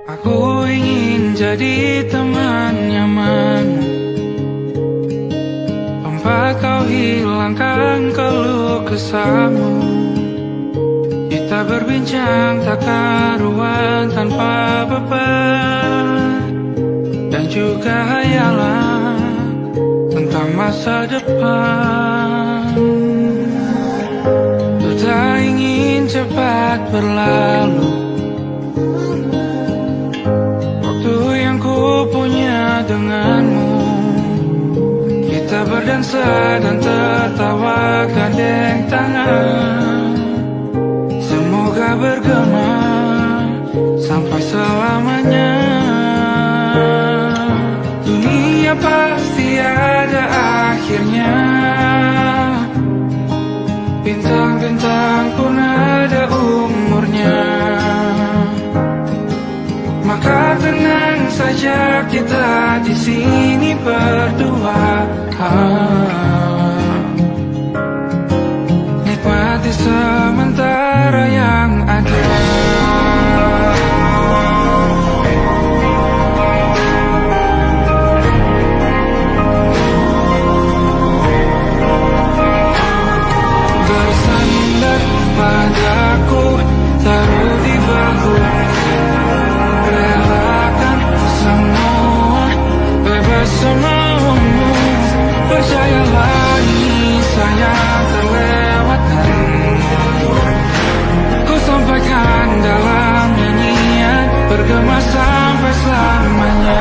Aku ingin jadi teman nyaman, tempat kau hilangkan keluh kesahmu. Kita berbincang tak karuan tanpa beban, dan juga hayalan tentang masa depan. Ku tak ingin cepat berlalu waktu yang ku punya denganmu. Kita berdansa dan tertawa gandeng tangan, semoga bergema sampai selamanya. Dunia pasti ada akhirnya, bintang-bintang pun ada umurnya. Maka tenang saja kita di sini berdua, nikmati sementara yang ada. Bersandar padaku, taruh di bahu, relakan semua, bebas semaumu. Percayalah ini sayang terlewatkan, ku sampaikan dalam nyanyian, bergema sampai selamanya.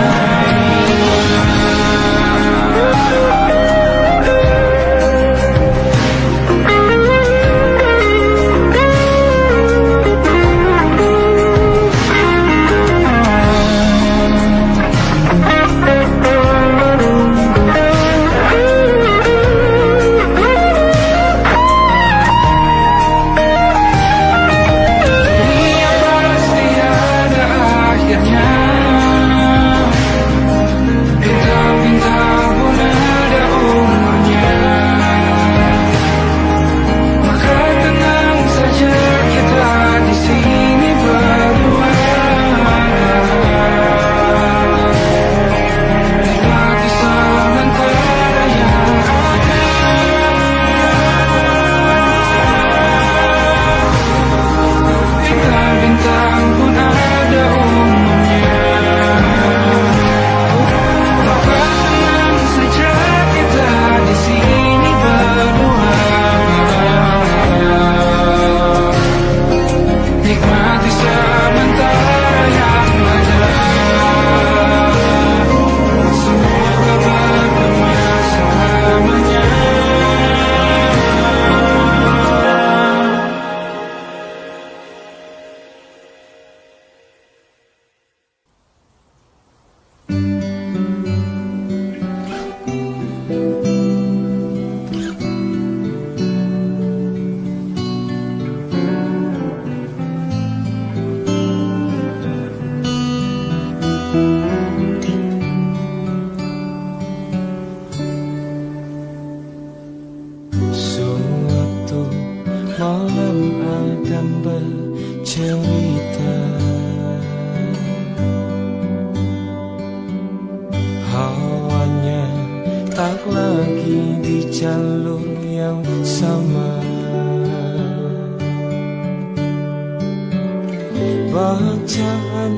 Bacaan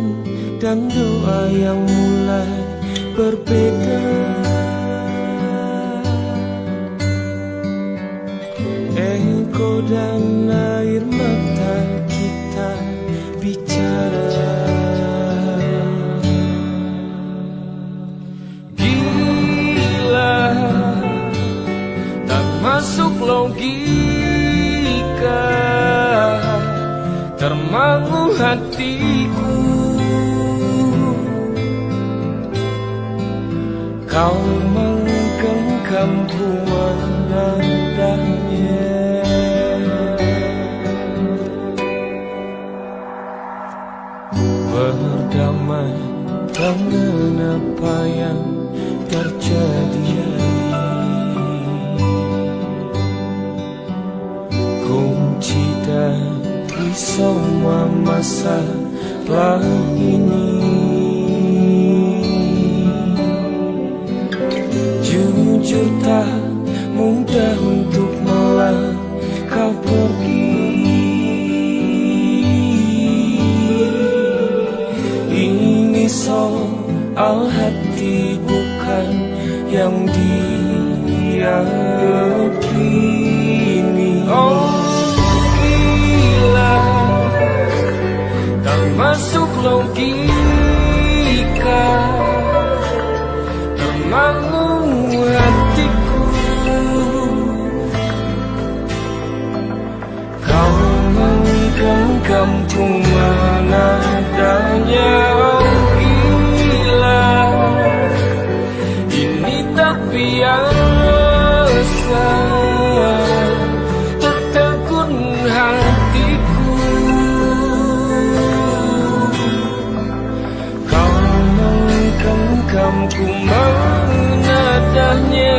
dan doa yang mulai berbeda, echo dan air mata kita bicara. Gila, tak masuk logika, termangu hatiku. Kau menggenggamku menandanya, berdamai dengan apa yang terjadi. Kunci dari semua masalah ini, jujur tak mudah untuk melangkah pergi. Ini soal hati bukan yang diyakini. Oh gila, tak masuk logika, tak mau hatiku. Kau menggenggamku menadanya. Oh gila, ini tak biasa, tertegun hatiku. Kau menggenggamku menadanya.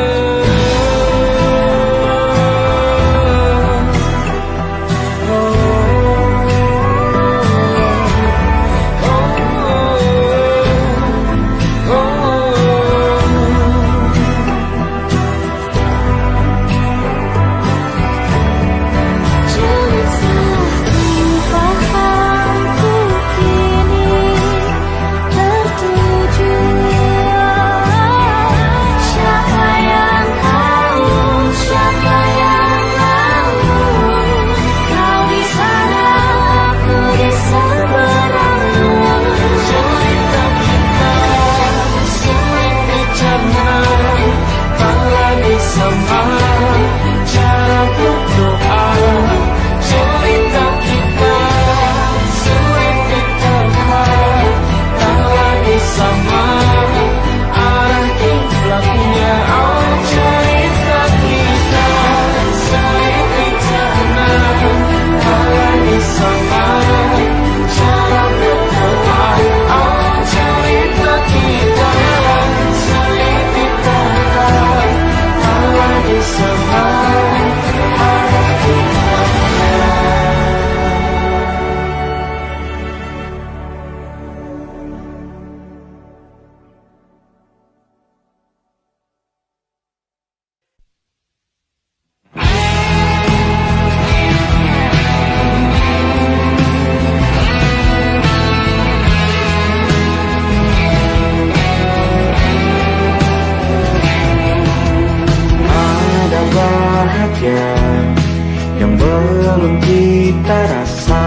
Yang belum kita rasa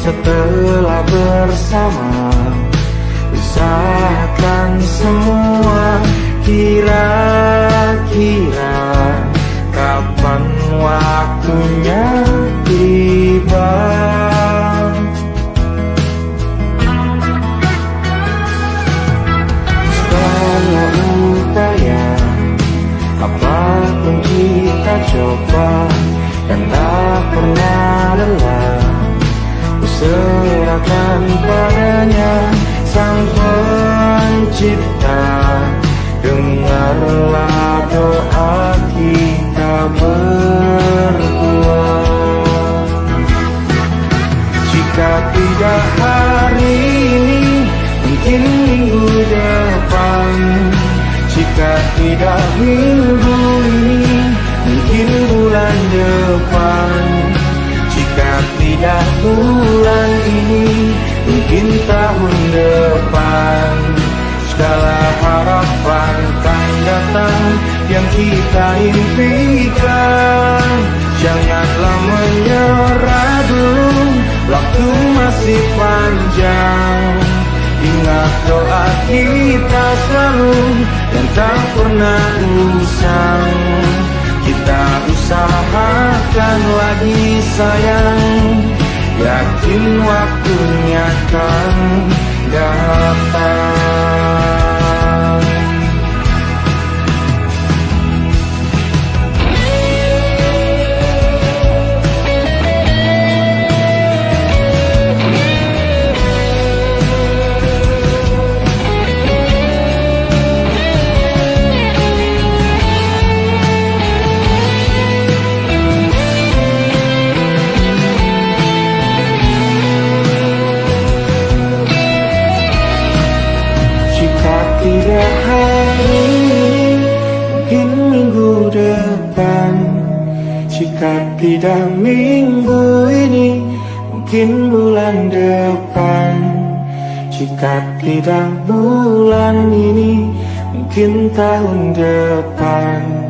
setelah bersama, usahakan semua. Kira-kira kapan waktunya tiba? Setelah upaya apapun kita coba dan tak pernah lelah, serahkan padanya Sang Pencipta. Dengarlah doa kita berdua. Jika tidak hari ini, mungkin minggu depan. Jika tidak minggu ini, mungkin bulan depan. Jika tidak bulan ini, mungkin tahun depan. Segala harapan kan datang yang kita impikan. Janganlah menyerah dulu, waktu masih panjang. Ingat doa kita selalu dan tak pernah usang. Kita usahakan lagi sayang, yakin waktunya akan datang. depan. Jika tidak minggu ini, mungkin bulan depan. Jika tidak bulan ini, mungkin tahun depan.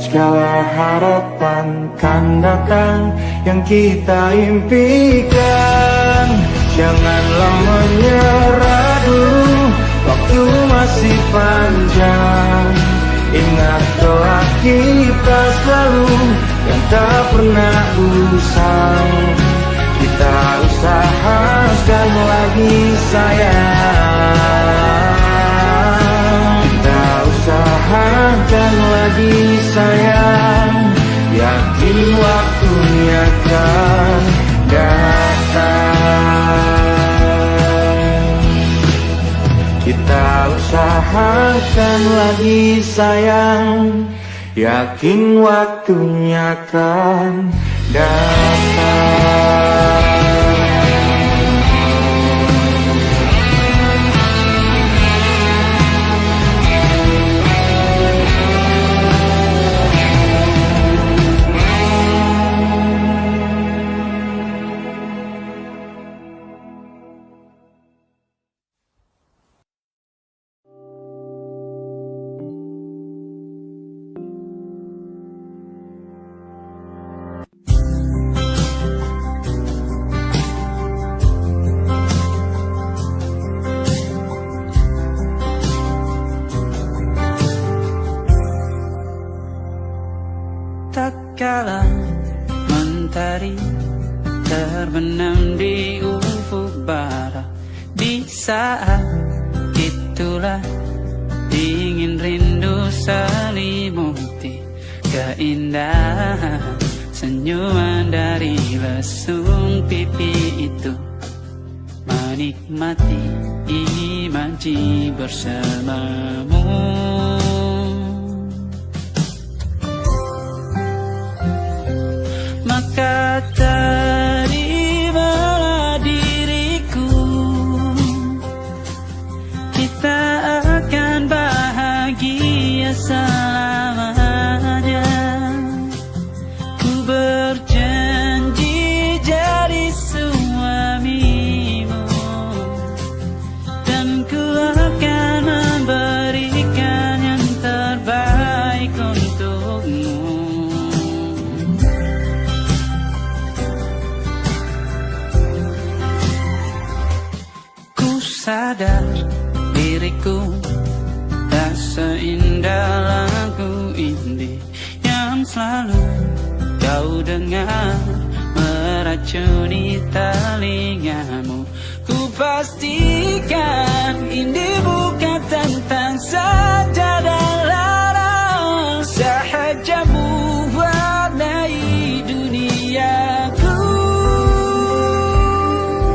Segala harapan kan datang yang kita impikan. Janganlah menyerah dulu, waktu masih panjang. Ingat doa kita selalu yang tak pernah usang. Kita usahakan lagi sayang. Kita usahakan lagi sayang. Yakin waktunya akan datang. Kita usahakan lagi sayang. Yakin waktunya akan datang. Tak kala mentari terbenam di ufuk barat, di saat itulah dingin rindu selimuti keindahan senyuman dari lesung pipi itu. Menikmati imaji bersamamu. Maka terimalah diriku, kita akan bahagia selamanya. Ku berjanji jadi suamimu, dan ku akan memberikan yang terbaik untukmu. Sadar diriku tak seindah lagu indie yang selalu kau dengar meracuni telingamu. Ku pastikan indie bukan tentang sajadah larang, sahaja mewarnai duniaku.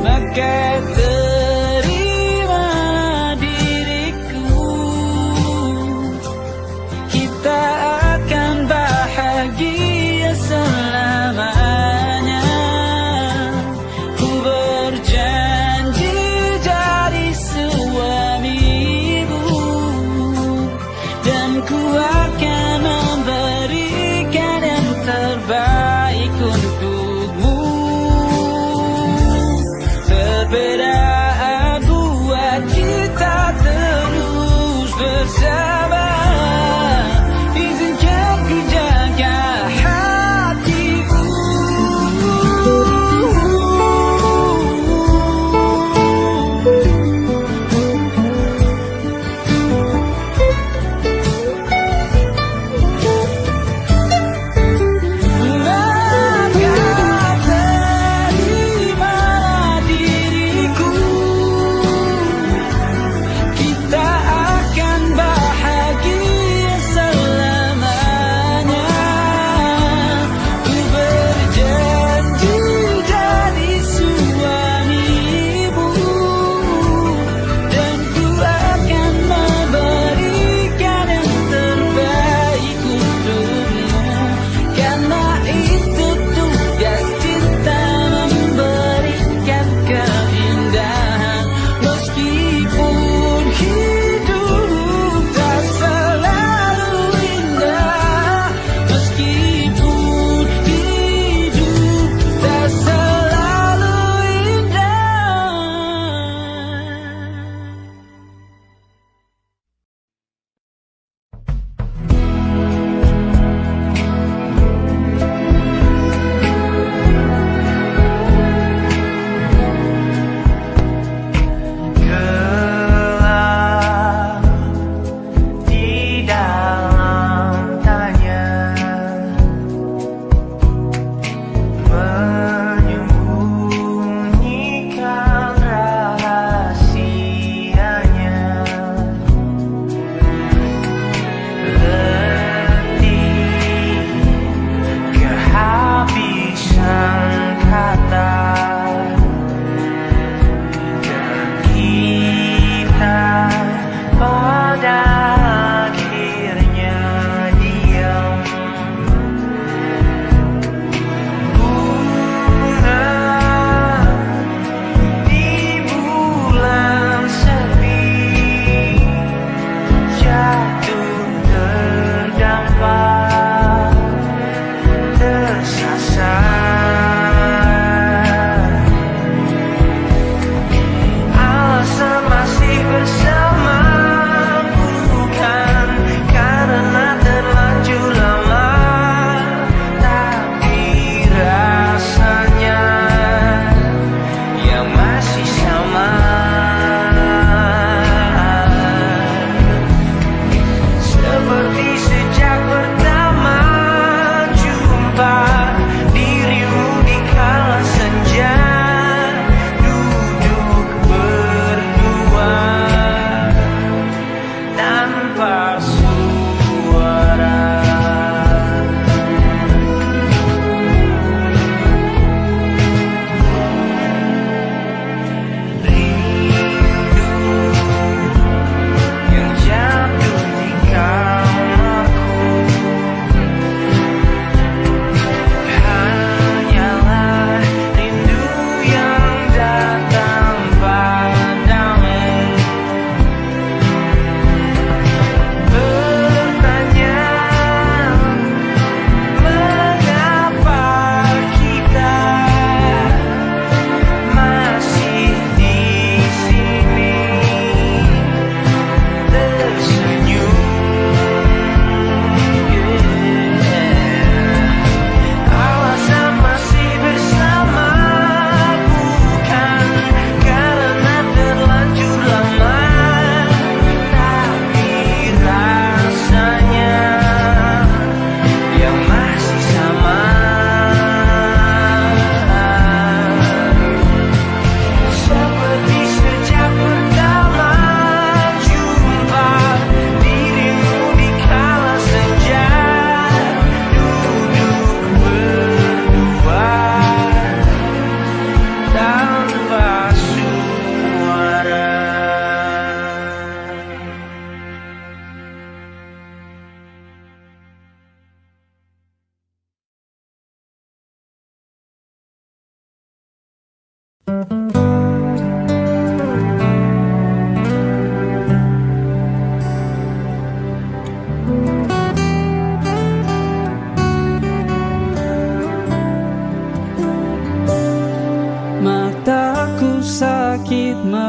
Maka perbedaan buat kita terus bersama. Izinkan ku jaga hatiku. Kita akan bahagia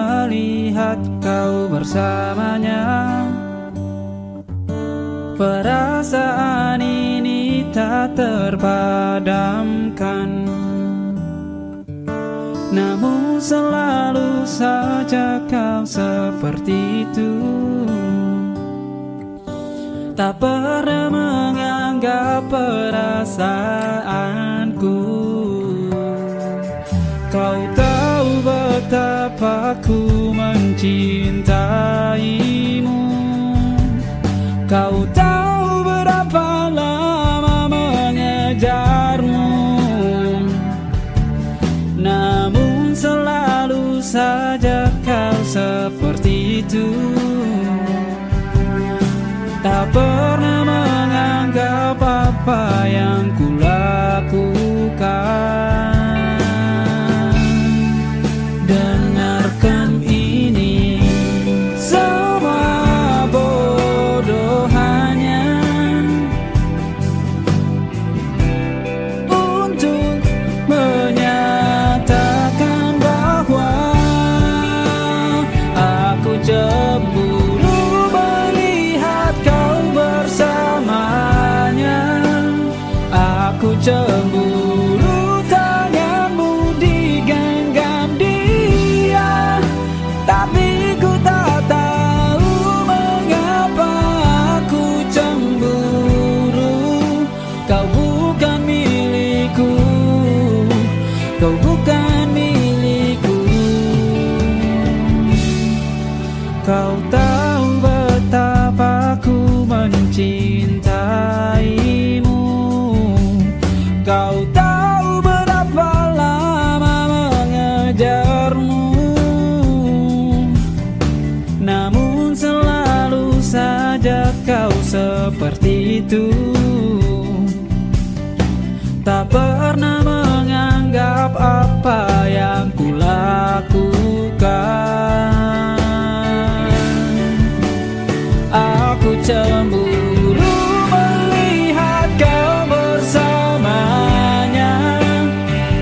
melihat kau bersamanya. Perasaan ini tak terpadamkan, namun selalu saja kau seperti itu. Tak pernah menganggap perasaanku. Kau tahu betapa ku mencintaimu. Kau tahu berapa lama mengejarmu, namun selalu saja kau seperti itu. Tak pernah menganggap apa yang kulakukan. Dengarkan ini, semua bodoh hanya untuk menyatakan bahwa aku cemburu melihat kau bersamanya. Aku cemburu tanganmu digenggam dia, tapi ku tak tahu mengapa aku cemburu. Kau bukan milikku, kau bukan milikku. Kau tahu betapa ku mencintaimu. Kau tahu berapa lama mengejarmu, namun selalu saja kau seperti itu. Tak pernah menganggap apa yang kulakukan. Aku cemburu melihat kau bersamanya.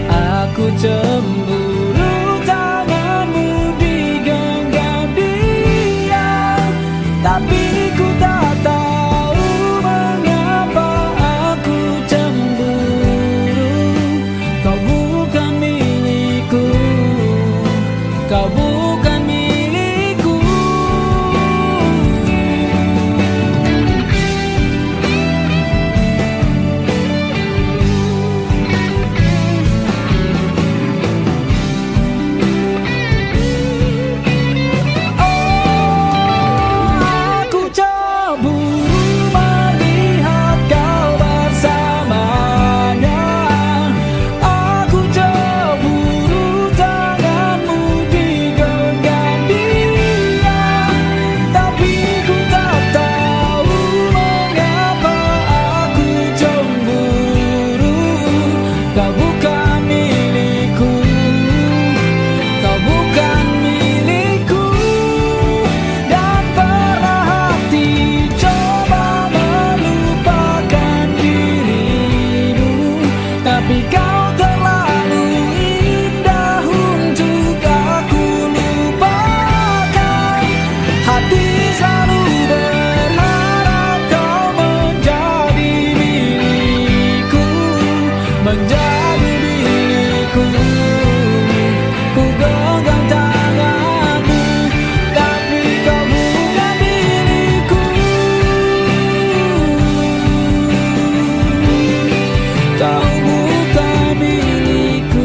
Aku cemburu tanganmu digenggam dia, tapi ku tak tahu mengapa aku cemburu. Kau bukan milikku, kau bukan milikku. Aku cemburu melihat kau bersamanya. Aku cemburu tanganmu digenggam dia, tapi ku tak tahu mengapa aku cemburu. Kau bukan milikku, kau bukan milikku. Dan pernah hati coba melupakan dirimu, tapi kau terlalu indah untuk aku lupakan. Hati selalu berharap kau menjadi milikku, menjadi milikku. Ku genggam tanganmu, tapi kau bukan milikku. Kau bukan milikku.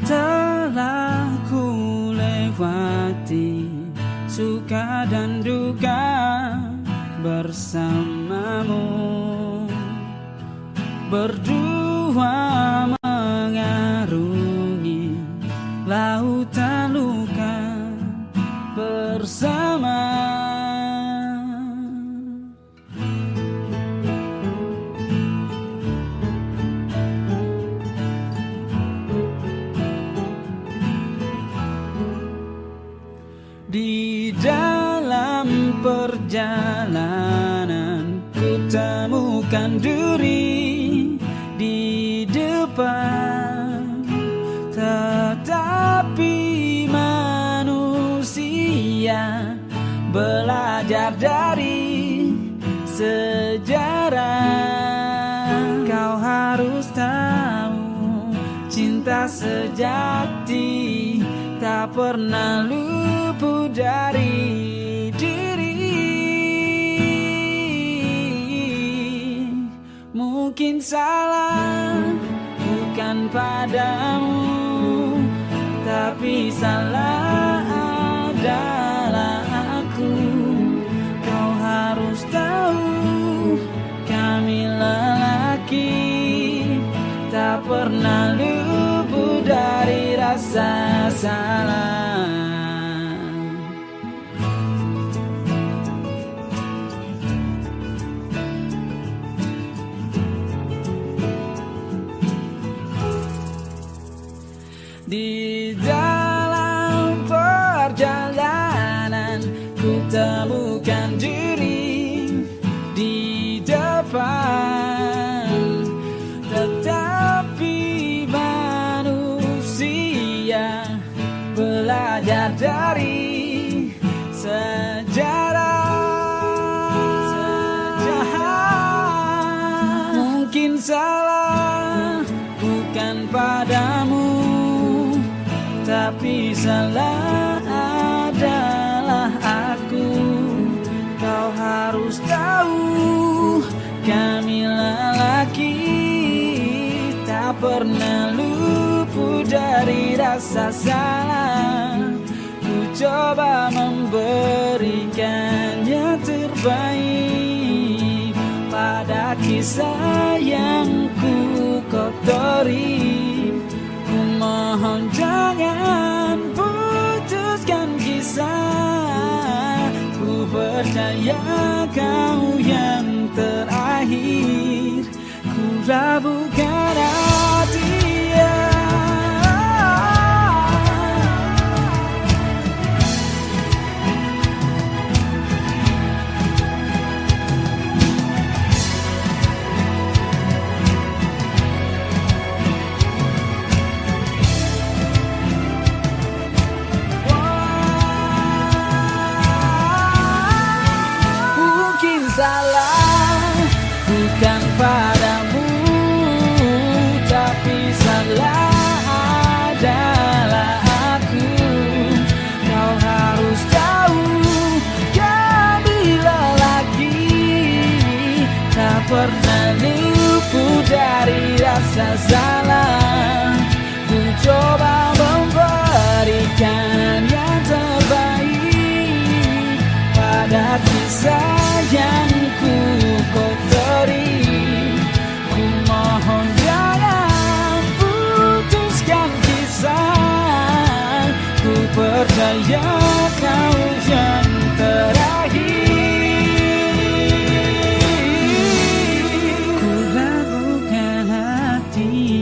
Telah ku lewati suka dan duka bersamamu, berdua mengarungi lautan luka. bersama. Di dalam perjalanan ku temukan duri di depan, tetapi manusia belajar dari sejarah. Kau harus tahu, cinta sejati tak pernah luput dari diri. Mungkin salah bukan padamu, tapi salah adalah aku. Kau harus tahu, kami lelaki tak pernah luput dari rasa salah. Di dalam perjalanan ku temukan diri di depan, tetapi manusia belajar dari sejarah. Mungkin salah bukan padamu, tapi salah adalah aku. Kau harus tahu, kami lelaki tak pernah luput dari rasa salah. Ku coba memberikan yang terbaik pada kisah yang ku kotori. Ku mohon jangan putuskan kisah. Ku percaya kau yang terakhir. Ku rabukan hati. Salah bukan padamu, tapi salah adalah aku. Kau harus tahu, kami lelaki tak pernah luput dari rasa salah. Ku coba memberikan yang terbaik pada kisah yang ku kotori. Ku mohon jangan putuskan kisah. Ku percaya kau yang terakhir. Ku ragukan hati.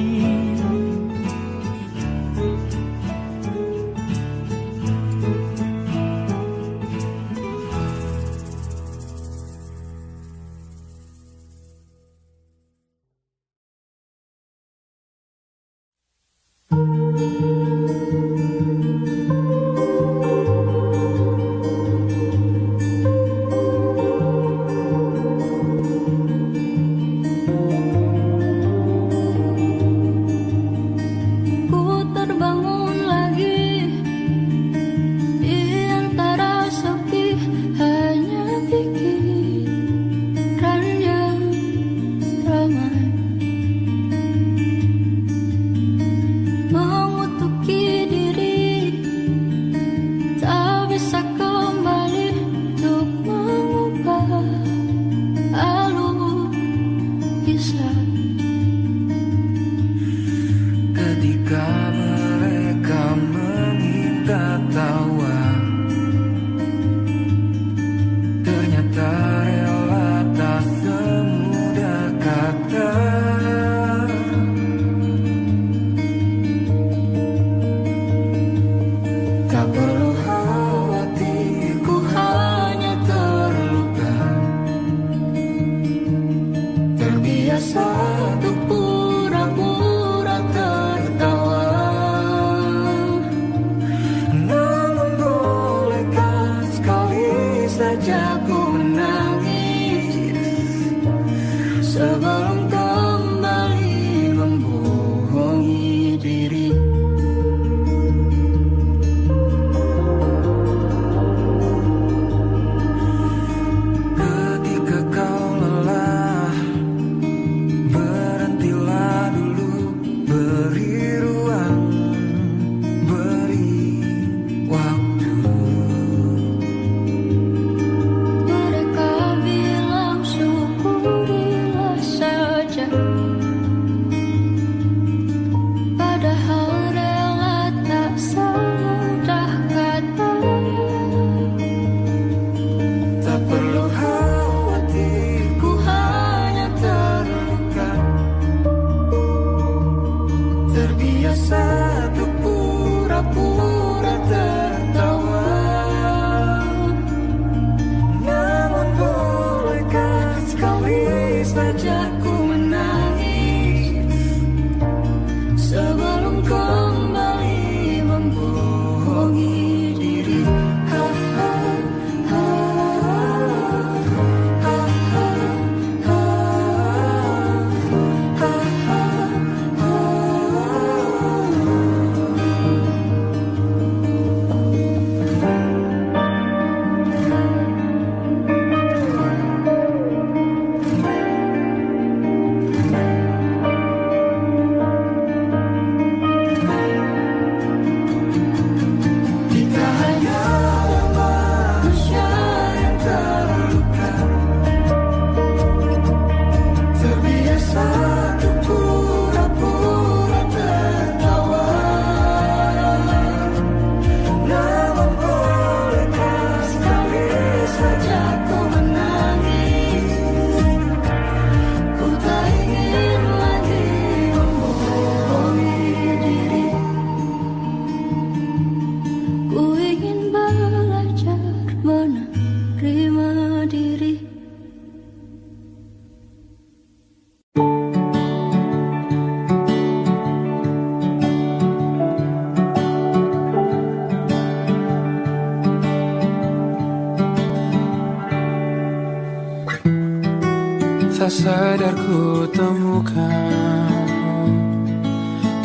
Tak sadar ku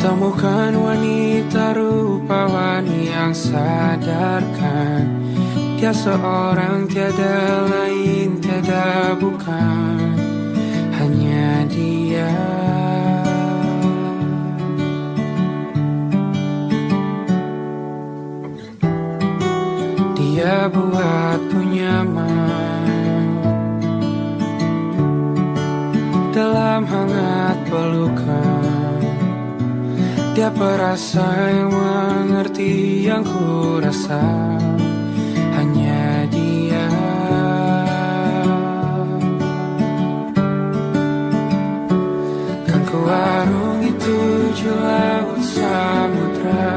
temukan wanita rupawan yang sadarkan dia seorang, tiada lain, tiada bukan, hanya dia. Dia buatku nyaman dalam hangat pelukan. Dia perasa yang mengerti yang ku rasa, hanya dia. Kan ku arungi 7 laut samudra,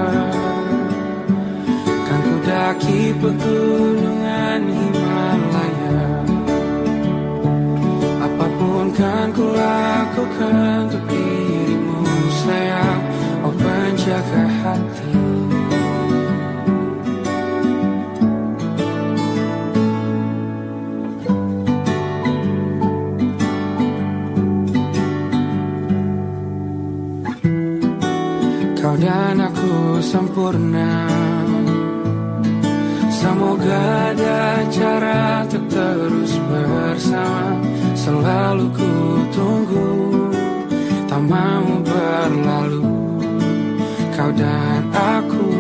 kan ku daki pegunungan Himalaya. Apapun kan ku lakukan untuk dirimu sayang, oh penjaga hati. Kau dan aku sempurna, semoga ada cara untuk terus bersama. Selalu ku tunggu, tak mau berlalu, kau dan aku.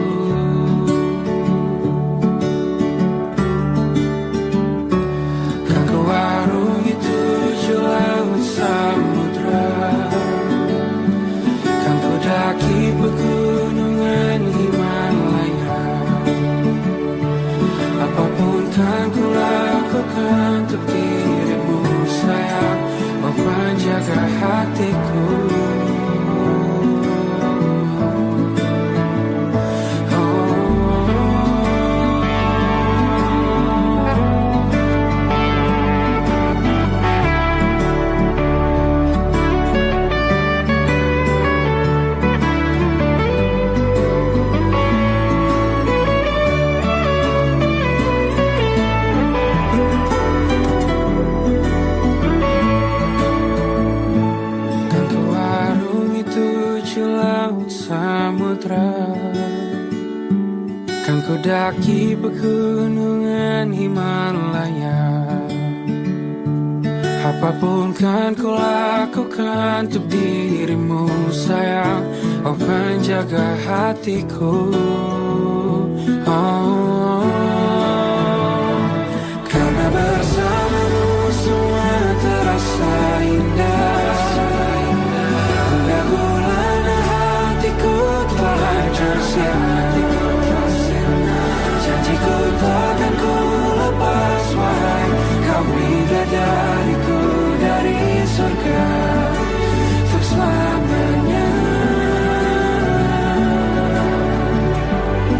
Kan ku arungi 7 laut samudra, kan ku daki pegunungan Himalaya. Apapun kan ku lakukan untuk dirimu sayang, oh penjaga hatiku. Kan ku daki pegunungan Himalaya. Apapun kan ku lakukan untuk dirimu sayang, oh penjaga hatiku. Oh, karena bersamamu semua terasa indah. Hingga gulana hatiku telah hancur sia-sia. Janjiku takkan ku lepas, wahai kau bidadariku dari surga untuk selamanya.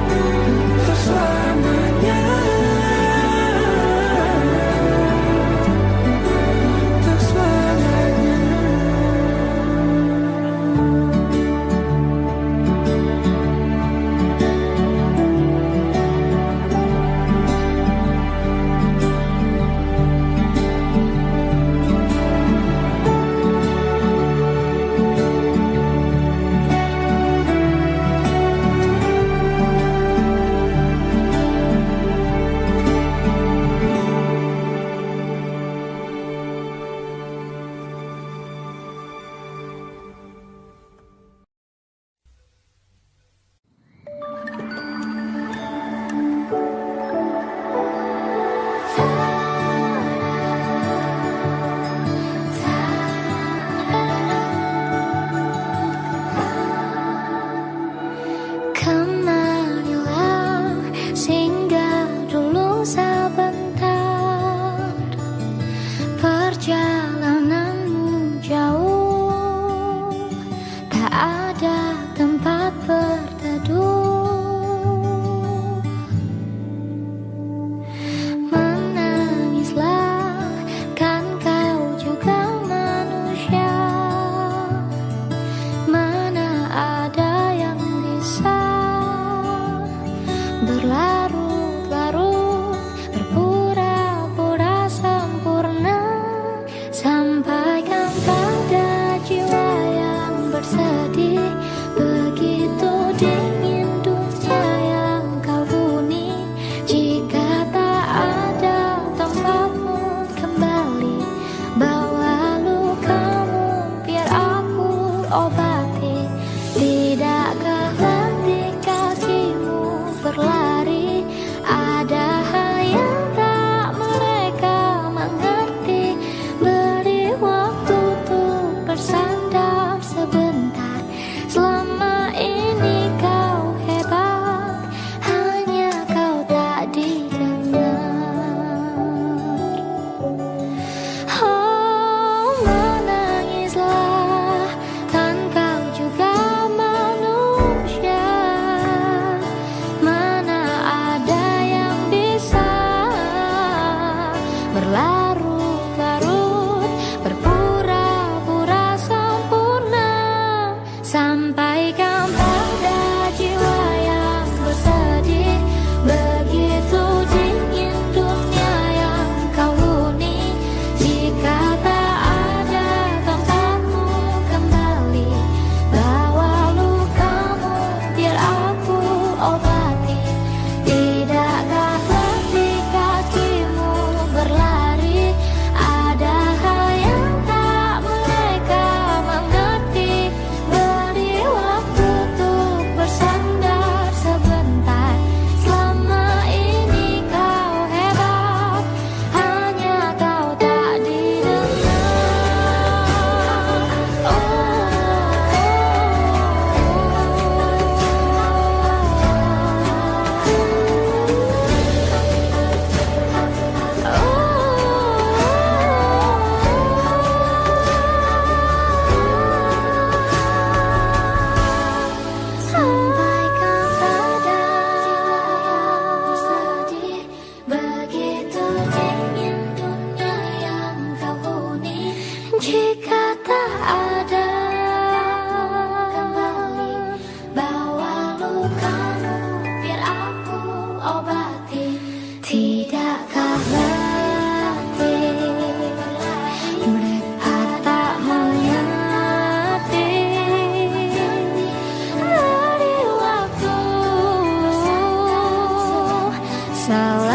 Untuk selamanya.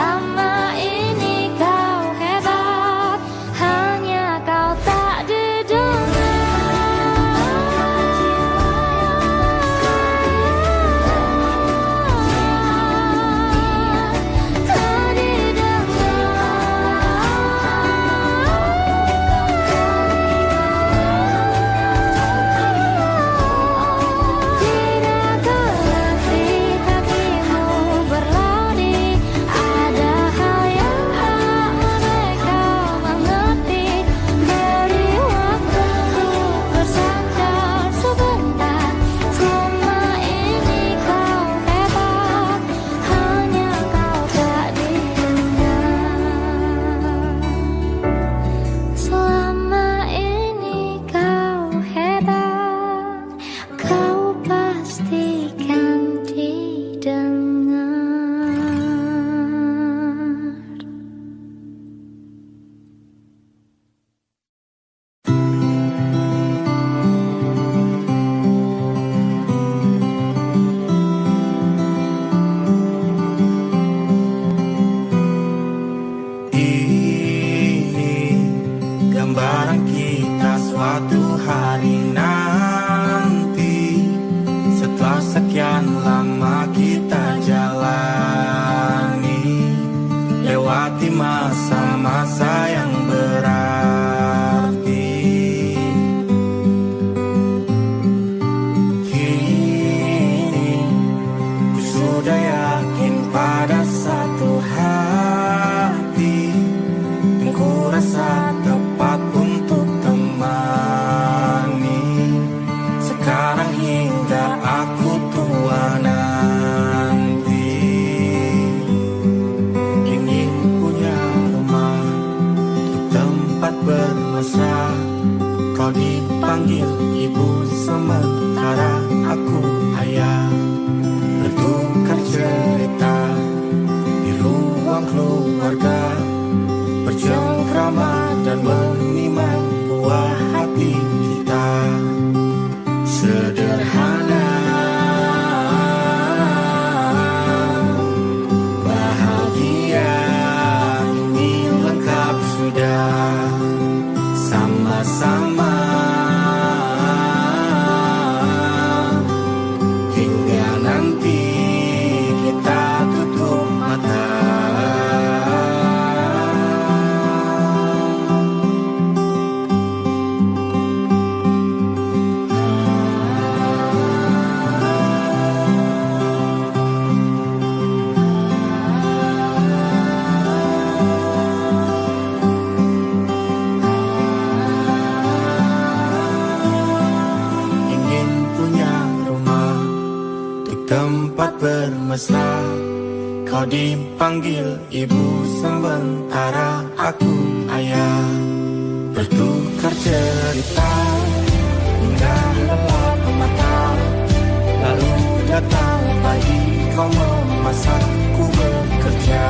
Selama ini kau hebat, hanya kau tak didengar. Tak selama ini kau hebat, kau pastikan didengar. Ini gambaran kita suatu hari nanti, setelah sekian lama kita jalani, lewati masa-masa yang berarti. Kini ku sudah yakin pada satu hati, yang ku rasa tepat untuk temani. Sekarang hingga aku tua nanti, ingin punya rumah untuk tempat bermesra. Kau dipanggil ibu sementara aku ayah, bertukar cerita di ruang keluarga, bercengkrama dan menimang buah hati kita. Sederhana, bahagia, ini lengkap sudah. Sama-sama hingga nanti kita tutup mata. Ingin punya rumah untuk tempat bermesra. Kau dipanggil ibu sementara aku ayah, bertukar cerita hingga lelap mata. Lalu datang pagi, kau memasak, ku bekerja.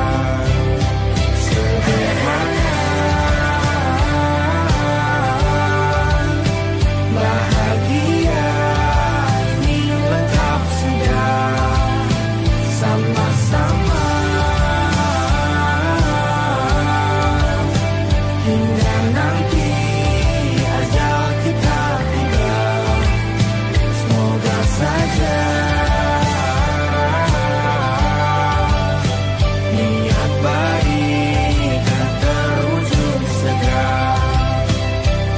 Sederhana, bahagia, ini lengkap sudah. Sama-sama hingga nanti ajal kita tiba. Semoga saja niat baik dan terwujud segera,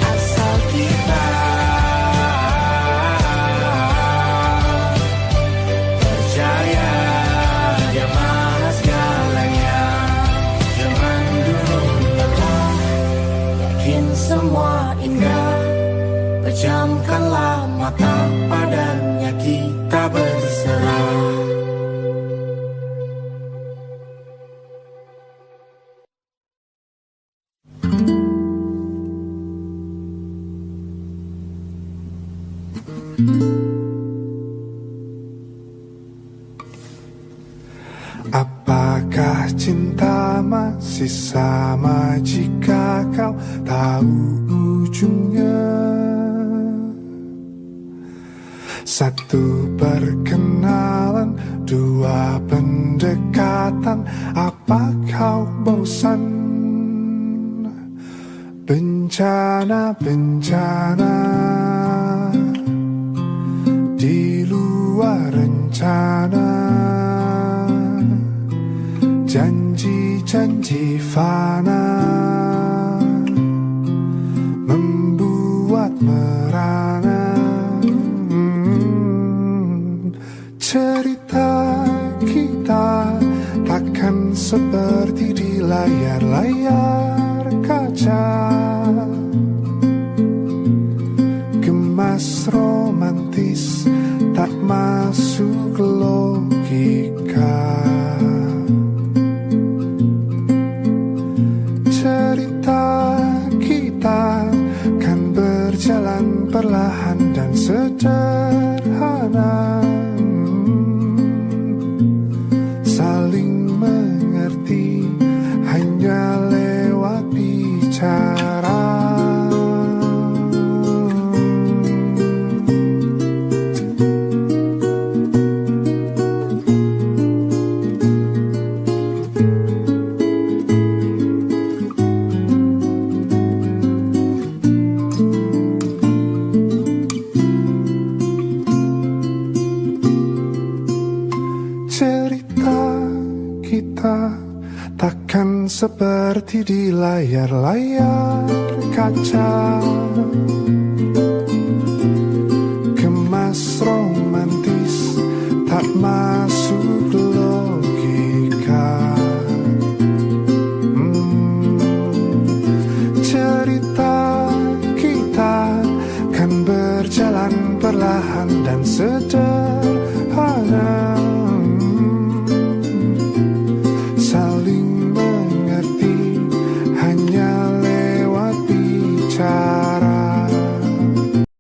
asal kita percaya Dia Maha segalanya. Jangan dulu lelah, yakin semua indah. Pejamkanlah mata, padanya kita berserah. Apakah cinta masih sama jika kau tahu ujungnya? Satu perkenalan, dua pendekatan. Apa kau bosan? Bencana-bencana di luar rencana, janji-janji fana membuat merana. Cerita kita takkan seperti di layar-layar kaca. Gemas romantis tak masuk logika. Cerita kita kan berjalan perlahan dan sederhana, saling mengerti hanya lewat bicara. Cerita kita takkan seperti di layar-layar kaca. Gemas romantis tak masuk logika. Cerita kita kan berjalan perlahan dan sederhana,